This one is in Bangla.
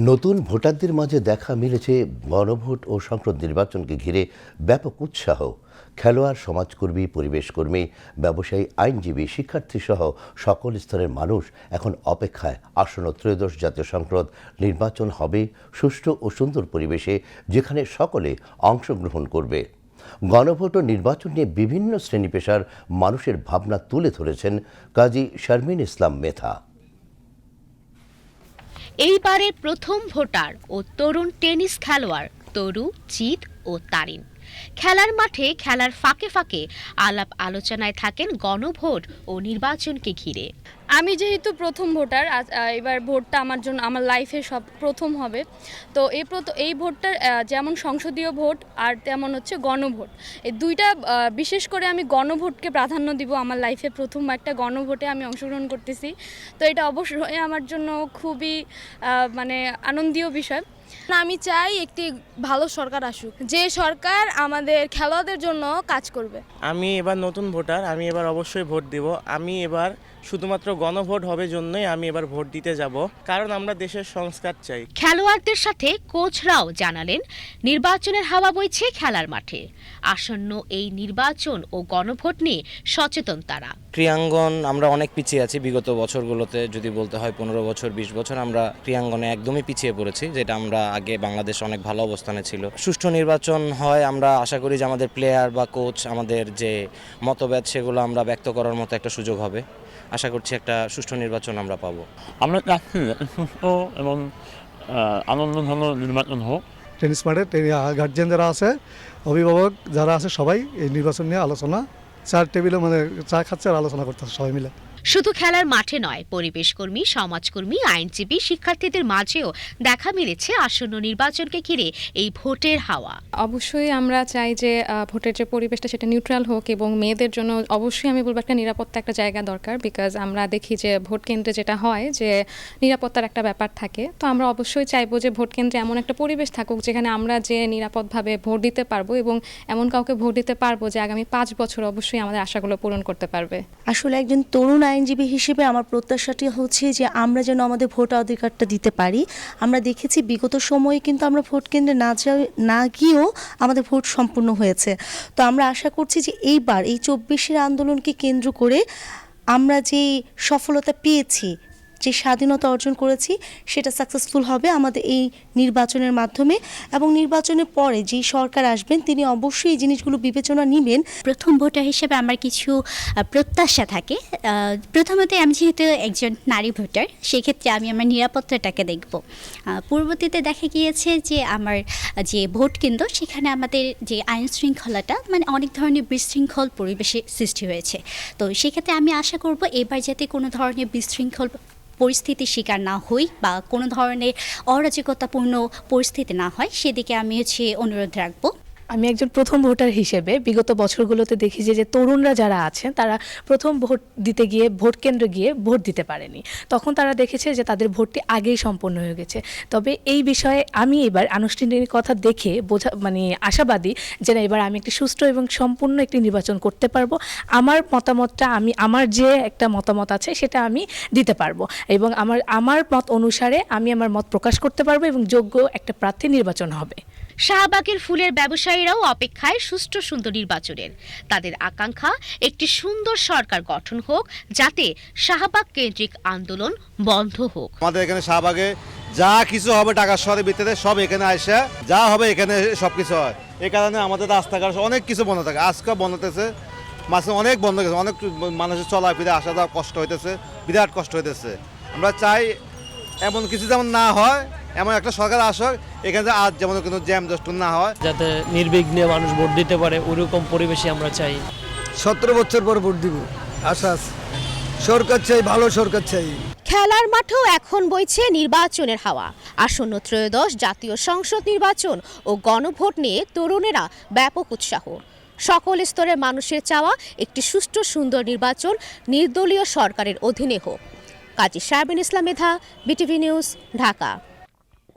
নতুন ভোটারদের মাঝে দেখা মিলেছে গণভোট ও সংসদ নির্বাচনকে ঘিরে ব্যাপক উৎসাহ। খেলোয়াড়, সমাজকর্মী, পরিবেশকর্মী, ব্যবসায়ী, আইনজীবী, শিক্ষার্থী সহ সকল স্তরের মানুষ এখন অপেক্ষায় আসন্ন ত্রয়োদশ জাতীয় সংসদ নির্বাচন হবে সুষ্ঠু ও সুন্দর পরিবেশে, যেখানে সকলে অংশগ্রহণ করবে। গণভোট ও নির্বাচন নিয়ে বিভিন্ন শ্রেণী পেশার মানুষের ভাবনা তুলে ধরেছেন কাজী শারমিন ইসলাম মেথা। এইবারের প্রথম ভোটার ও তরুণ টেনিস খেলোয়াড় তরু, জিৎ ও তারিন। খেলার মাঠে, খেলার ফাঁকে ফাঁকে আলাপ আলোচনায় থাকেন গণভোট ও নির্বাচনকে ঘিরে। আমি যেহেতু প্রথম ভোটার, এবার ভোটটা আমার জন্য আমার লাইফে সব প্রথম হবে। তো এই ভোটটা যেমন সংসদীয় ভোট আর তেমন হচ্ছে গণভোট, এই দুইটা বিশেষ করে আমি গণভোটকে প্রাধান্য দিব। আমার লাইফে প্রথম একটা গণভোটে আমি অংশগ্রহণ করতেছি, তো এটা অবশ্যই আমার জন্য খুবই আনন্দীয় বিষয়। আমি চাই একটি ভালো সরকার আসুক, যে সরকার আমাদের খেলোয়াড়দের জন্য কাজ করবে। আমি এবার নতুন ভোটার, আমি এবার অবশ্যই ভোট দিব। আমি এবার শুধুমাত্র গণভোট হবে জন্যই আমি এবার ভোট দিতে যাব, কারণ আমরা দেশের সংস্কার চাই। খেলোয়াড়দের সাথে কোচরাও জানালেন নির্বাচনের হাওয়া বইছে খেলার মাঠে। আসন্ন এই নির্বাচন ও গণভোট নিয়ে সচেতন তারা। ক্রীড়াঙ্গন আমরা অনেক পিছিয়ে আছি বিগত বছরগুলোতে, যদি বলতে হয় 15 বছর 20 বছর আমরা ক্রীড়াঙ্গনে একদমই পিছিয়ে পড়েছি, যেটা আমরা আগে বাংলাদেশ অনেক ভালো অবস্থানে ছিল। সুষ্ঠু নির্বাচন হয়, আমরা আশা করি যে আমাদের প্লেয়ার বা কোচ আমাদের যে মতভেদ সেগুলো আমরা ব্যক্ত করার মতো একটা সুযোগ হবে। আশা করছি একটা সুষ্ঠু নির্বাচন আমরা পাবো। আমরা চাচ্ছি সুষ্ঠু এবং আনন্দঘন নির্বাচন হোক। টেনিস মাঠে গার্জিয়ান যারা আছে, অভিভাবক যারা আছে, সবাই এই নির্বাচন নিয়ে আলোচনা, চার টেবিলে চা খাচ্ছে আর আলোচনা করতেছে সবাই মিলে। শুধু খেলার মাঠে নয়, পরিবেশকর্মী, সমাজকর্মী, আইনজীবী, শিক্ষার্থীদের মাঝেও দেখা মিলেছে আসন্ন নির্বাচনকে ঘিরে এই ভোটের হাওয়া। অবশ্যই আমরা চাই যে ভোটের যে পরিবেশটা সেটা নিউট্রাল হোক, এবং মেয়েদের জন্য অবশ্যই আমি বলবো একটা নিরাপত্তা একটা জায়গা দরকার। বিকজ আমরা দেখি যে ভোট কেন্দ্রে যেটা হয় যে নিরাপত্তার একটা ব্যাপার থাকে। তো আমরা অবশ্যই চাইবো যে ভোট কেন্দ্রে এমন একটা পরিবেশ থাকুক যেখানে আমরা যে নিরাপদভাবে ভোট দিতে পারবো, এবং এমন কাউকে ভোট দিতে পারবো যে আগামী 5 বছর অবশ্যই আমাদের আশাগুলো পূরণ করতে পারবে। আসলে একজন তরুণ আইনজীবী হিসেবে আমার প্রত্যাশাটি হচ্ছে যে আমরা যেন আমাদের ভোটাধিকারটা দিতে পারি। আমরা দেখেছি বিগত সময়ে কিন্তু আমরা ভোট কেন্দ্রে না গিয়েও আমাদের ভোট সম্পূর্ণ হয়েছে। তো আমরা আশা করছি যে এইবার এই 24-এর আন্দোলনকে কেন্দ্র করে আমরা যে সফলতা পেয়েছি, যে স্বাধীনতা অর্জন করেছি, সেটা সাকসেসফুল হবে আমাদের এই নির্বাচনের মাধ্যমে। এবং নির্বাচনের পরে যেই সরকার আসবেন তিনি অবশ্যই এই জিনিসগুলো বিবেচনা নেবেন। প্রথম ভোটার হিসেবে আমার কিছু প্রত্যাশা থাকে। প্রথমত, আমি যেহেতু একজন নারী ভোটার, সেক্ষেত্রে আমি আমার নিরাপত্তাটাকে দেখব। পূর্ববর্তীতে দেখা গিয়েছে যে আমার যে ভোট কেন্দ্র, সেখানে আমাদের যে আইন শৃঙ্খলাটা অনেক ধরনের বিশৃঙ্খল পরিবেশের সৃষ্টি হয়েছে। তো সেক্ষেত্রে আমি আশা করব এবার যাতে কোনো ধরনের বিশৃঙ্খল পরিস্থিতির শিকার না হই বা কোনো ধরনের অরাজকতাপূর্ণ পরিস্থিতি না হয়, সেদিকে আমি অনুরোধ রাখবো। আমি একজন প্রথম ভোটার হিসেবে বিগত বছরগুলোতে দেখি যে তরুণরা যারা আছেন তারা প্রথম ভোট দিতে গিয়ে ভোট কেন্দ্রে গিয়ে ভোট দিতে পারেনি। তখন তারা দেখেছে যে তাদের ভোটটি আগেই সম্পন্ন হয়ে গেছে। তবে এই বিষয়ে আমি এবার আনুষ্ঠানিকতা দেখে আশাবাদী যে না, এবার আমি একটি সুষ্ঠু এবং সম্পূর্ণ একটি নির্বাচন করতে পারবো। আমার মতামতটা আমার যে একটা মতামত আছে সেটা আমি দিতে পারবো, এবং আমার মত অনুসারে আমি আমার মত প্রকাশ করতে পারবো, এবং যোগ্য একটা প্রার্থী নির্বাচন হবে। শাহবাগের ফুলের ব্যবসায়ীরাও অপেক্ষায় সুষ্ঠু সুন্দর নির্বাচনের। তাদের আকাঙ্ক্ষা একটি সুন্দর সরকার গঠন হোক, যাতে শাহবাগ কেন্দ্রিক আন্দোলন বন্ধ হোক। আমাদের এখানে শাহবাগে যা কিছু হবে টাকার শহরের ভিতরে সব এখানে আসে, যা হবে এখানে সবকিছু হয়। এই কারণে আমাদের রাস্তাঘাট অনেক কিছু বন্ধ থাকে, আজকে বন্ধ হতেছে, মাঝে অনেক বন্ধ গেছে, অনেক মানুষের চলাফেরা আসা যাওয়া কষ্ট হইতেছে, বিরাট কষ্ট হইতেছে। আমরা চাই এমন কিছু যেমন না হয়, এমন একটা সরকার আসক এখানে আজ যেমন কোনো জ্যাম জস্টন না হয়, যাতে নির্বিঘ্নে মানুষ ভোট দিতে পারে, ওইরকম পরিবেশে আমরা চাই। 17 বছর পর ভোট দিব, আশা সরকার চাই, ভালো সরকার চাই। খেলার মাঠেও এখন বইছে নির্বাচনের হাওয়া। আসন্ন ত্রয়োদশ জাতীয় সংসদ নির্বাচন ও গণভোট নিয়ে তরুণেরা ব্যাপক উৎসাহ। সকল স্তরের মানুষের চাওয়া একটি সুষ্ঠু সুন্দর নির্বাচন নির্দলীয় সরকারের অধীনে হোক। কাজী শারমিন ইসলাম মেথা, বিটিভি নিউজ, ঢাকা।